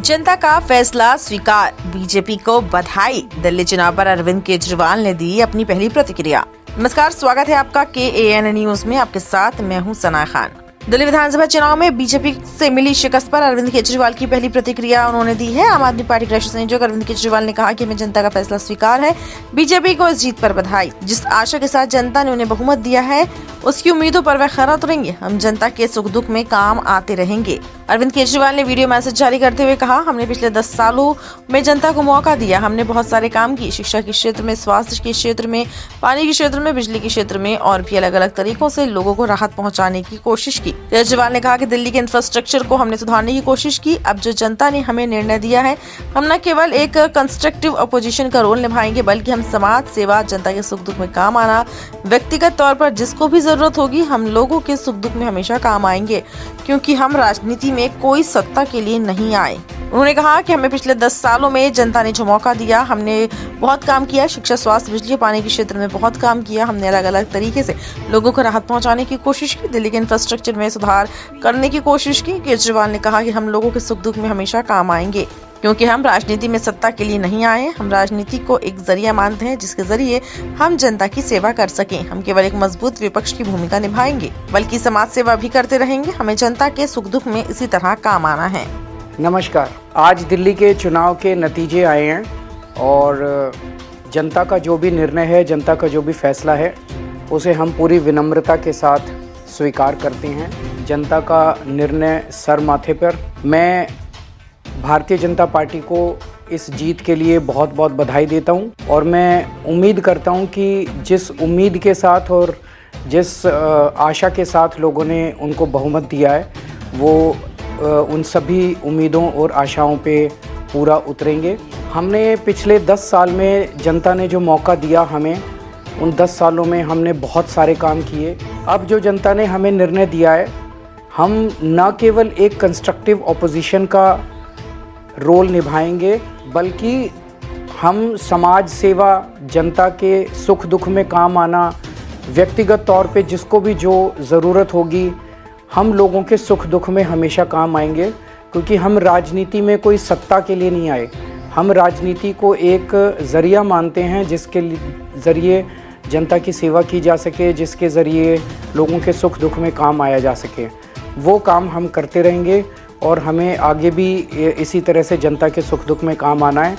जनता का फैसला स्वीकार, बीजेपी को बधाई। दिल्ली चुनाव पर अरविंद केजरीवाल ने दी अपनी पहली प्रतिक्रिया। नमस्कार, स्वागत है आपका KAN न्यूज में। आपके साथ मैं हूं सना खान। दिल्ली विधानसभा चुनाव में बीजेपी से मिली शिकस्त पर अरविंद केजरीवाल की पहली प्रतिक्रिया उन्होंने दी है। आम आदमी पार्टी के राष्ट्रीय संयोजक अरविंद केजरीवाल ने कहा कि हमें जनता का फैसला स्वीकार है। बीजेपी को इस जीत पर बधाई। जिस आशा के साथ जनता ने उन्हें बहुमत दिया है, उसकी उम्मीदों पर वह खरा उतरेंगे। हम जनता के सुख दुख में काम आते रहेंगे। अरविंद केजरीवाल ने वीडियो मैसेज जारी करते हुए कहा, हमने पिछले 10 सालों में जनता को मौका दिया। हमने बहुत सारे काम किए, शिक्षा के क्षेत्र में, स्वास्थ्य के क्षेत्र में, पानी के क्षेत्र में, बिजली के क्षेत्र में और भी अलग अलग तरीकों से लोगों को राहत पहुंचाने की कोशिश की। केजरीवाल ने कहा कि दिल्ली के इंफ्रास्ट्रक्चर को हमने सुधारने की कोशिश की। अब जो जनता ने हमें निर्णय दिया है, हम न केवल एक कंस्ट्रक्टिव अपोजिशन का रोल निभाएंगे, बल्कि हम समाज सेवा, जनता के सुख दुख में काम आना, व्यक्तिगत तौर पर जिसको भी जरूरत होगी, हम लोगों के सुख दुख में हमेशा काम आएंगे, क्योंकि हम राजनीति में कोई सत्ता के लिए नहीं आए। उन्होंने कहा कि हमें पिछले 10 सालों में जनता ने जो मौका दिया, हमने बहुत काम किया। शिक्षा, स्वास्थ्य, बिजली, पानी के क्षेत्र में बहुत काम किया। हमने अलग अलग तरीके से लोगों को राहत पहुंचाने की कोशिश की। दिल्ली के इंफ्रास्ट्रक्चर में सुधार करने की कोशिश की। केजरीवाल ने कहा कि हम लोगों के सुख दुख में हमेशा काम आएंगे, क्योंकि हम राजनीति में सत्ता के लिए नहीं आए। हम राजनीति को एक जरिया मानते हैं, जिसके जरिए हम जनता की सेवा कर सकें। हम केवल एक मजबूत विपक्ष की भूमिका निभाएंगे, बल्कि समाज सेवा भी करते रहेंगे। हमें जनता के सुख दुख में इसी तरह काम आना है। नमस्कार। आज दिल्ली के चुनाव के नतीजे आए हैं और जनता का जो भी निर्णय है, जनता का जो भी फैसला है, उसे हम पूरी विनम्रता के साथ स्वीकार करते हैं। जनता का निर्णय सर माथे पर। मैं भारतीय जनता पार्टी को इस जीत के लिए बहुत बहुत बधाई देता हूं और मैं उम्मीद करता हूं कि जिस उम्मीद के साथ और जिस आशा के साथ लोगों ने उनको बहुमत दिया है, वो उन सभी उम्मीदों और आशाओं पे पूरा उतरेंगे। हमने पिछले 10 साल में जनता ने जो मौका दिया हमें, उन 10 सालों में हमने बहुत सारे काम किए। अब जो जनता ने हमें निर्णय दिया है, हम न केवल एक कंस्ट्रक्टिव ऑपोजिशन का रोल निभाएंगे, बल्कि हम समाज सेवा, जनता के सुख दुख में काम आना, व्यक्तिगत तौर पे जिसको भी जो ज़रूरत होगी, हम लोगों के सुख दुख में हमेशा काम आएंगे। क्योंकि हम राजनीति में कोई सत्ता के लिए नहीं आए। हम राजनीति को एक ज़रिया मानते हैं, जिसके ज़रिए जनता की सेवा की जा सके, जिसके ज़रिए लोगों के सुख दुख में काम आया जा सके। वो काम हम करते रहेंगे और हमें आगे भी इसी तरह से जनता के सुख दुख में काम आना है।